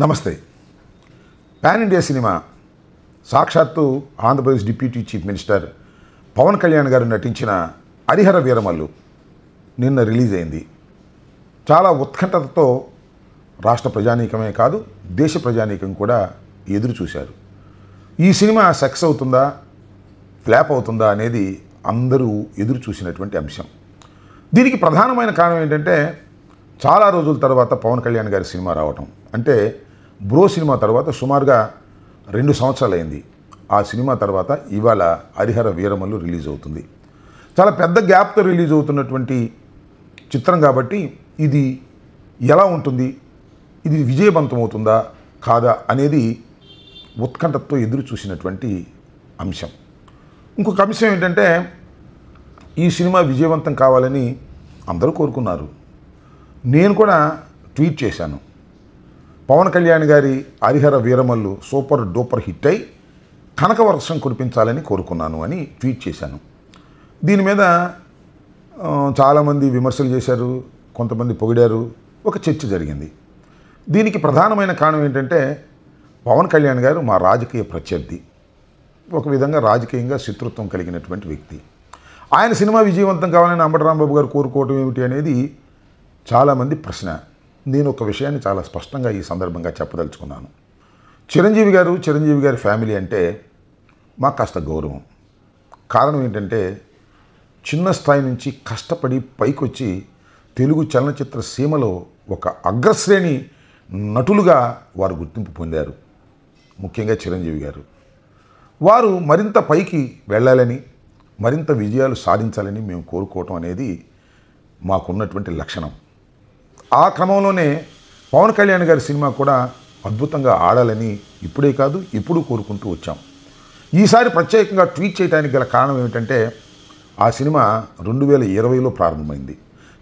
నమస్తే. Pan India cinema సాక్షాత్తు Andhra Pradesh deputy chief minister Pawan Kalyan garu నటించిన హరిహర వీరమల్లు నిన్న రిలీజ్ అయింది. చాలా ఉత్కంఠతతో రాష్ట్ర ప్రజానీకమే కాదు, దేశ ప్రజానీకం కూడా ఎదురు చూశారు. ఈ సినిమా సక్సెస్ అవుతుందా, ఫ్లాప్ అవుతుందా అనేది అందరూ ఎదురు చూసినటువంటి అంశం. దీనికి ప్రధానమైన కారణం ఏంటంటే, చాలా రోజుల తర్వాత పవన్ కళ్యాణ్ గారి సినిమా రావటం. అంటే బ్రో సినిమా తర్వాత సుమారుగా 2 సంవత్సరాలు అయింది. ఆ సినిమా తర్వాత ఇవాళ హరిహర వీరమల్లు రిలీజ్ అవుతుంది. చాలా పెద్ద గ్యాప్తో రిలీజ్ అవుతున్నటువంటి చిత్రం కాబట్టి ఇది ఎలా ఉంటుంది, ఇది విజయవంతం అవుతుందా కాదా అనేది ఉత్కంఠతో ఎదురు చూసినటువంటి అంశం. ఇంకొక అంశం ఏంటంటే, ఈ సినిమా విజయవంతం కావాలని అందరూ కోరుకున్నారు. నేను కూడా ట్వీట్ చేశాను, పవన్ కళ్యాణ్ గారి Harihara Veeramallu super duper hit అయి కనక వర్షం కురిపించాలని కోరుకున్నాను అని ట్వీట్ చేశాను. దీని మీద చాలామంది విమర్శలు చేశారు, కొంతమంది పొగిడారు, ఒక చర్చ జరిగింది. దీనికి ప్రధానమైన కారణం ఏంటంటే, పవన్ కళ్యాణ్ గారు మా రాజకీయ ప్రత్యర్థి, ఒక విధంగా రాజకీయంగా శత్రుత్వం కలిగినటువంటి వ్యక్తి. ఆయన సినిమా విజయవంతం కావాలని అంబటి రాంబాబు గారు కోరుకోవటం ఏమిటి అనేది చాలామంది ప్రశ్న. నేను ఒక విషయాన్ని చాలా స్పష్టంగా ఈ సందర్భంగా చెప్పదలుచుకున్నాను. చిరంజీవి గారి ఫ్యామిలీ అంటే మాకు కాస్త గౌరవం. కారణం ఏంటంటే, చిన్న స్థాయి నుంచి కష్టపడి పైకొచ్చి తెలుగు చలనచిత్ర సీమలో ఒక అగ్రశ్రేణి నటులుగా వారు గుర్తింపు పొందారు. ముఖ్యంగా చిరంజీవి గారు వారు మరింత పైకి వెళ్ళాలని, మరింత విజయాలు సాధించాలని మేము కోరుకోవటం అనేది మాకున్నటువంటి లక్షణం. ఆ క్రమంలోనే పవన్ కళ్యాణ్ గారి సినిమా కూడా అద్భుతంగా ఆడాలని ఇప్పుడే కాదు ఎప్పుడూ కోరుకుంటూ వచ్చాం. ఈసారి ప్రత్యేకంగా ట్వీట్ చేయడానికి గల కారణం ఏమిటంటే, ఆ సినిమా 2020లో ప్రారంభమైంది.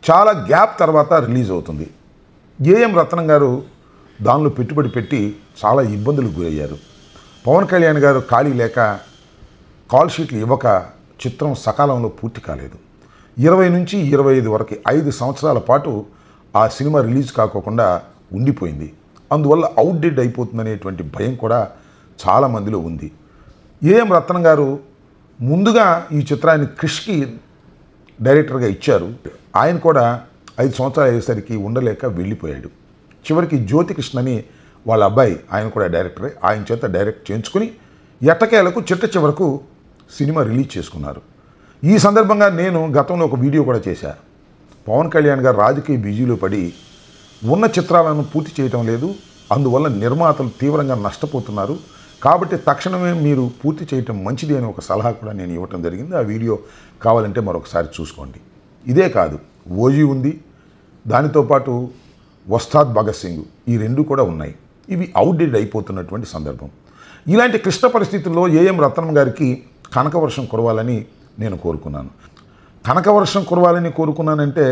చాలా గ్యాప్ తర్వాత రిలీజ్ అవుతుంది. ఏఎం రత్నం గారు దానిలో పెట్టుబడి పెట్టి చాలా ఇబ్బందులకు గురయ్యారు. పవన్ కళ్యాణ్ గారు ఖాళీ లేక కాల్ షీట్లు ఇవ్వక చిత్రం సకాలంలో పూర్తి కాలేదు. 20 నుంచి 25 వరకు 5 సంవత్సరాల పాటు ఆ సినిమా రిలీజ్ కాకోకుండా ఉండిపోయింది. అందువల్ల అవుట్డేట్ అయిపోతుందనేటువంటి భయం కూడా చాలామందిలో ఉంది. ఏఎం రత్నం గారు ముందుగా ఈ చిత్రాన్ని క్రిష్కి డైరెక్టర్గా ఇచ్చారు. ఆయన కూడా 5 సంవత్సరాలు అయ్యేసరికి ఉండలేక వెళ్ళిపోయాడు. చివరికి జ్యోతికృష్ణ అని వాళ్ళ అబ్బాయి, ఆయన కూడా డైరెక్టరే, ఆయన చేత డైరెక్ట్ చేయించుకుని ఎట్టకేలకు చివరకు సినిమా రిలీజ్ చేసుకున్నారు. ఈ సందర్భంగా నేను గతంలో ఒక వీడియో కూడా చేశాను. పవన్ కళ్యాణ్ గారు రాజకీయ బిజీలో పడి ఉన్న చిత్రాలను పూర్తి చేయటం లేదు, అందువల్ల నిర్మాతలు తీవ్రంగా నష్టపోతున్నారు, కాబట్టి తక్షణమే మీరు పూర్తి చేయటం మంచిది అని ఒక సలహా కూడా నేను ఇవ్వటం జరిగింది. ఆ వీడియో కావాలంటే మరొకసారి చూసుకోండి. ఇదే కాదు, ఓజీ ఉంది, దానితో పాటు వస్తాద్ భగత్ సింగ్, ఈ 2 కూడా ఉన్నాయి. ఇవి అవుట్డేట్ అయిపోతున్నటువంటి సందర్భం. ఇలాంటి క్లిష్ట పరిస్థితుల్లో ఏఎం రత్నం గారికి కనకవర్షం కురవాలని నేను కోరుకున్నాను. కనకవర్షం కురవాలని కోరుకున్నానంటే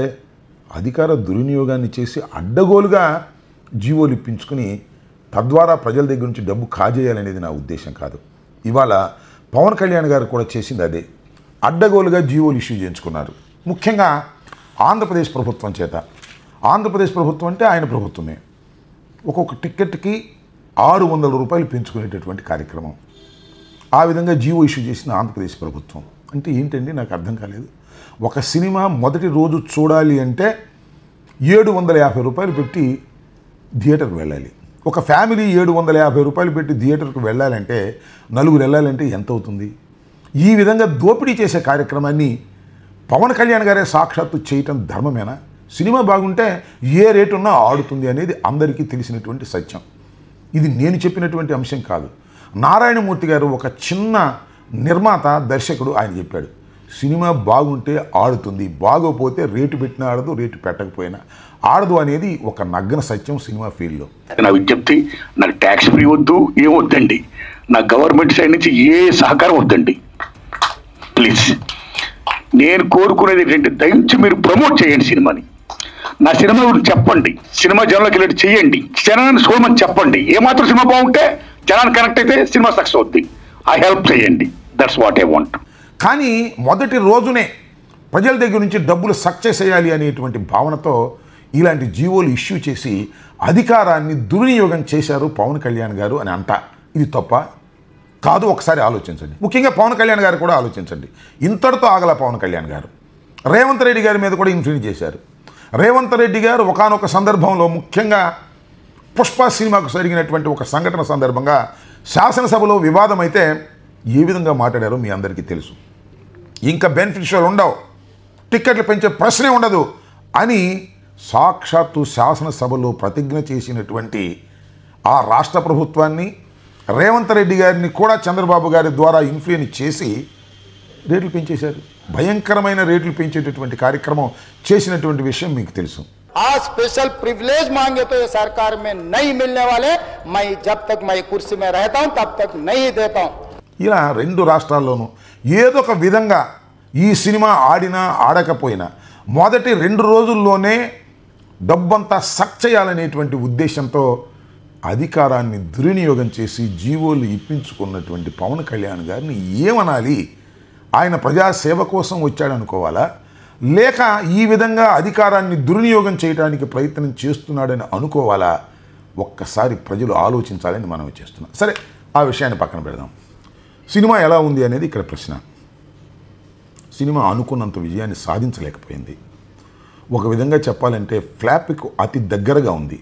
అధికార దుర్వినియోగాన్ని చేసి అడ్డగోలుగా జీవోలు ఇప్పించుకుని తద్వారా ప్రజల దగ్గర నుంచి డబ్బు కాజేయాలనేది నా ఉద్దేశం కాదు. ఇవాళ పవన్ కళ్యాణ్ గారు కూడా చేసింది అదే, అడ్డగోలుగా జీవోలు ఇష్యూ చేయించుకున్నారు. ముఖ్యంగా ఆంధ్రప్రదేశ్ ప్రభుత్వం చేత. ఆంధ్రప్రదేశ్ ప్రభుత్వం అంటే ఆయన ప్రభుత్వమే. ఒక్కొక్క టిక్కెట్కి 600 రూపాయలు పెంచుకునేటటువంటి కార్యక్రమం. ఆ విధంగా జీవో ఇష్యూ చేసిన ఆంధ్రప్రదేశ్ ప్రభుత్వం అంటే ఏంటండి, నాకు అర్థం కాలేదు. ఒక సినిమా మొదటి రోజు చూడాలి అంటే 750 రూపాయలు పెట్టి థియేటర్కి వెళ్ళాలి. ఒక ఫ్యామిలీ 750 రూపాయలు పెట్టి థియేటర్కి వెళ్ళాలంటే, నలుగురు వెళ్ళాలంటే ఎంత అవుతుంది? ఈ విధంగా దోపిడీ చేసే కార్యక్రమాన్ని పవన్ కళ్యాణ్ గారే సాక్షాత్తు చేయటం ధర్మమేనా? సినిమా బాగుంటే ఏ రేటు ఉన్నా ఆడుతుంది అనేది అందరికీ తెలిసినటువంటి సత్యం. ఇది నేను చెప్పినటువంటి అంశం కాదు. నారాయణమూర్తి గారు ఒక చిన్న నిర్మాత, దర్శకుడు, ఆయన చెప్పాడు, సినిమా బాగుంటే ఆడుతుంది, బాగోపోతే రేటు పెట్టినా ఆడదు, రేటు పెట్టకపోయినా ఆడదు అనేది ఒక నగ్న సత్యం సినిమా ఫీల్డ్లో. నా విజ్ఞప్తి, నాకు ట్యాక్స్ ఫ్రీ వద్దు, ఏమొద్దండి, నా గవర్నమెంట్ సైడ్ నుంచి ఏ సహకారం వద్దండి ప్లీజ్. నేను కోరుకునేది ఏంటంటే, దయచేసి మీరు ప్రమోట్ చేయండి సినిమాని. నా సినిమా గురించి చెప్పండి, సినిమా జనంలోకి వెళ్ళి చేయండి, జనాన్ని చూడమని చెప్పండి. ఏమాత్రం సినిమా బాగుంటే జనాన్ని కనెక్ట్ అయితే సినిమా సక్సెస్ అవుద్ది. ఆ హెల్ప్ చేయండి, దట్స్ వాట్ ఐ వాంట్. కానీ మొదటి రోజునే ప్రజల దగ్గర నుంచి డబ్బులు సక్సెస్ చేయాలి అనేటువంటి భావనతో ఇలాంటి జీవోలు ఇష్యూ చేసి అధికారాన్ని దుర్వినియోగం చేశారు పవన్ కళ్యాణ్ గారు అని అంట. ఇది తప్ప కాదు. ఒకసారి ఆలోచించండి. ముఖ్యంగా పవన్ కళ్యాణ్ గారు కూడా ఆలోచించండి. ఇంతటితో ఆగల పవన్ కళ్యాణ్ గారు రేవంత్ రెడ్డి గారి మీద కూడా ఇన్ఫ్లుయెన్స్ చేశారు. రేవంత్ రెడ్డి గారు ఒకానొక సందర్భంలో ముఖ్యంగా పుష్ప సినిమాకు జరిగినటువంటి ఒక సంఘటన సందర్భంగా శాసనసభలో వివాదం అయితే ఏ విధంగా మాట్లాడారో మీ అందరికీ తెలుసు. ఇంకా బెనిఫిషియల్ ఉండవు, టిక్కెట్లు పెంచే ప్రశ్నే ఉండదు అని సాక్షాత్తు శాసనసభలో ప్రతిజ్ఞ చేసినటువంటి ఆ రాష్ట్ర ప్రభుత్వాన్ని, రేవంత్ రెడ్డి గారిని కూడా చంద్రబాబు గారి ద్వారా ఇన్ఫ్లుయెన్స్ చేసి రేట్లు పెంచేశారు. భయంకరమైన రేట్లు పెంచేటటువంటి కార్యక్రమం చేసినటువంటి విషయం మీకు తెలుసు. आज स्पेशल प्रिविलेज मांगे तो ये सरकार में नहीं मिलने वाले, मैं जब तक मैं कुर्सी में रहता हूं तब तक नहीं देता हूं. ఇలా రెండు రాష్ట్రాల్లోనూ ఏదో ఒక విధంగా ఈ సినిమా ఆడినా ఆడకపోయినా మొదటి 2 రోజుల్లోనే డబ్బంతా సక్ చేయాలనేటువంటి ఉద్దేశంతో అధికారాన్ని దుర్వినియోగం చేసి జీవోలు ఇప్పించుకున్నటువంటి పవన్ కళ్యాణ్ గారిని ఏమనాలి? ఆయన ప్రజాసేవ కోసం వచ్చాడనుకోవాలా, లేక ఈ విధంగా అధికారాన్ని దుర్వినియోగం చేయడానికి ప్రయత్నం చేస్తున్నాడని అనుకోవాలా? ఒక్కసారి ప్రజలు ఆలోచించాలని మనం చేస్తున్నాం. సరే, ఆ విషయాన్ని పక్కన పెడదాం. సినిమా ఎలా ఉంది అనేది ఇక్కడ ప్రశ్న. సినిమా అనుకున్నంత విజయాన్ని సాధించలేకపోయింది. ఒక విధంగా చెప్పాలంటే ఫ్లాప్కు అతి దగ్గరగా ఉంది.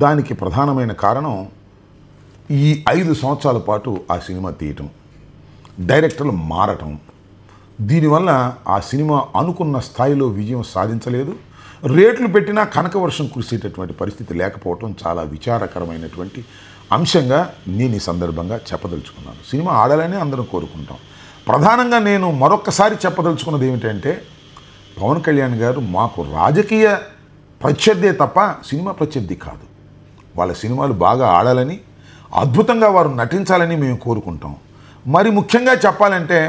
దానికి ప్రధానమైన కారణం ఈ 5 సంవత్సరాల పాటు ఆ సినిమా తీయటం, డైరెక్టర్లు మారటం. దీనివల్ల ఆ సినిమా అనుకున్న స్థాయిలో విజయం సాధించలేదు. రేట్లు పెట్టినా కనకవర్షం కురిసేటటువంటి పరిస్థితి లేకపోవటం చాలా విచారకరమైనటువంటి అంశంగా నేను ఈ సందర్భంగా చెప్పదలుచుకున్నాను. సినిమా ఆడాలని అందరం కోరుకుంటాం. ప్రధానంగా నేను మరొక్కసారి చెప్పదలుచుకున్నది ఏమిటంటే, పవన్ కళ్యాణ్ గారు మాకు రాజకీయ ప్రత్యర్థే తప్ప సినిమా ప్రత్యర్థి కాదు. వాళ్ళ సినిమాలు బాగా ఆడాలని, అద్భుతంగా వారు నటించాలని మేము కోరుకుంటాం. మరి ముఖ్యంగా చెప్పాలంటే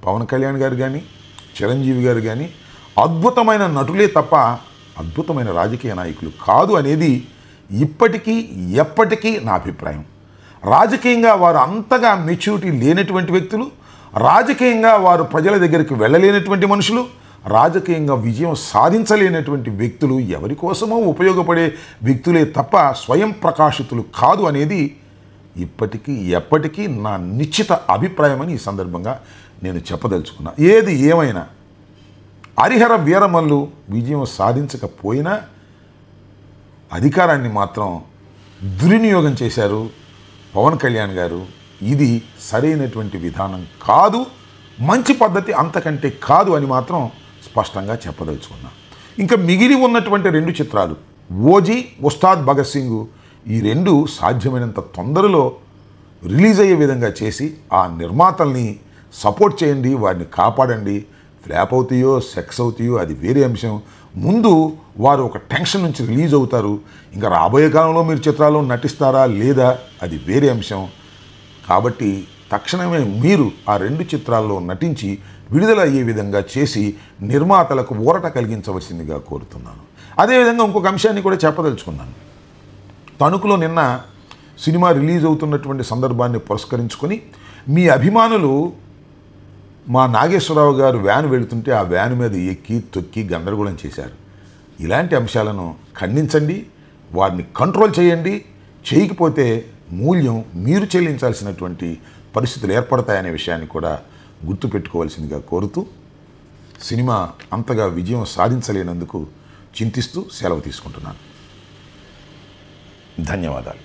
పవన్ కళ్యాణ్ గారు కానీ, చిరంజీవి గారు కానీ అద్భుతమైన నటులే తప్ప అద్భుతమైన రాజకీయ నాయకులు కాదు అనేది ఇప్పటికీ ఎప్పటికీ నా అభిప్రాయం. రాజకీయంగా వారు అంతగా మెచ్యూరిటీ లేనటువంటి వ్యక్తులు, రాజకీయంగా వారు ప్రజల దగ్గరికి వెళ్ళలేనటువంటి మనుషులు, రాజకీయంగా విజయం సాధించలేనటువంటి వ్యక్తులు, ఎవరి కోసమో ఉపయోగపడే వ్యక్తులే తప్ప స్వయం ప్రకాశితులు కాదు అనేది ఇప్పటికీ ఎప్పటికీ నా నిశ్చిత అభిప్రాయం అని ఈ సందర్భంగా నేను చెప్పదలుచుకున్నా. ఏది ఏమైనా హరిహర వీరమల్లు విజయం సాధించకపోయినా అధికారాన్ని మాత్రం దుర్వినియోగం చేశారు పవన్ కళ్యాణ్ గారు. ఇది సరైనటువంటి విధానం కాదు, మంచి పద్ధతి అంతకంటే కాదు అని మాత్రం స్పష్టంగా చెప్పదలుచుకున్నా. ఇంకా మిగిలి ఉన్నటువంటి 2 చిత్రాలు ఓజీ, ఉస్తాద్ భగత్ సింగ్, ఈ 2 సాధ్యమైనంత తొందరలో రిలీజ్ అయ్యే విధంగా చేసి ఆ నిర్మాతల్ని సపోర్ట్ చేయండి, వారిని కాపాడండి. ఫ్లాప్ అవుతాయో సెక్స్ అవుతాయో అది వేరే అంశం. ముందు వారు ఒక టెన్షన్ నుంచి రిలీజ్ అవుతారు. ఇంకా రాబోయే కాలంలో మీరు చిత్రాల్లో నటిస్తారా లేదా అది వేరే అంశం. కాబట్టి తక్షణమే మీరు ఆ 2 చిత్రాల్లో నటించి విడుదల అయ్యే విధంగా చేసి నిర్మాతలకు ఊరట కలిగించవలసిందిగా కోరుతున్నాను. అదేవిధంగా ఇంకొక అంశాన్ని కూడా చెప్పదలుచుకున్నాను. తణుకులో నిన్న సినిమా రిలీజ్ అవుతున్నటువంటి సందర్భాన్ని పురస్కరించుకొని మీ అభిమానులు మా నాగేశ్వరరావు గారు వ్యాన్ వెళుతుంటే ఆ వ్యాన్ మీద ఎక్కి తొక్కి గందరగోళం చేశారు. ఇలాంటి అంశాలను ఖండించండి, వారిని కంట్రోల్ చేయండి. చేయకపోతే మూల్యం మీరు చెల్లించాల్సినటువంటి పరిస్థితులు ఏర్పడతాయనే విషయాన్ని కూడా గుర్తుపెట్టుకోవాల్సిందిగా కోరుతూ సినిమా అంతగా విజయం సాధించలేనందుకు చింతిస్తూ సెలవు తీసుకుంటున్నాను. ధన్యవాదాలు.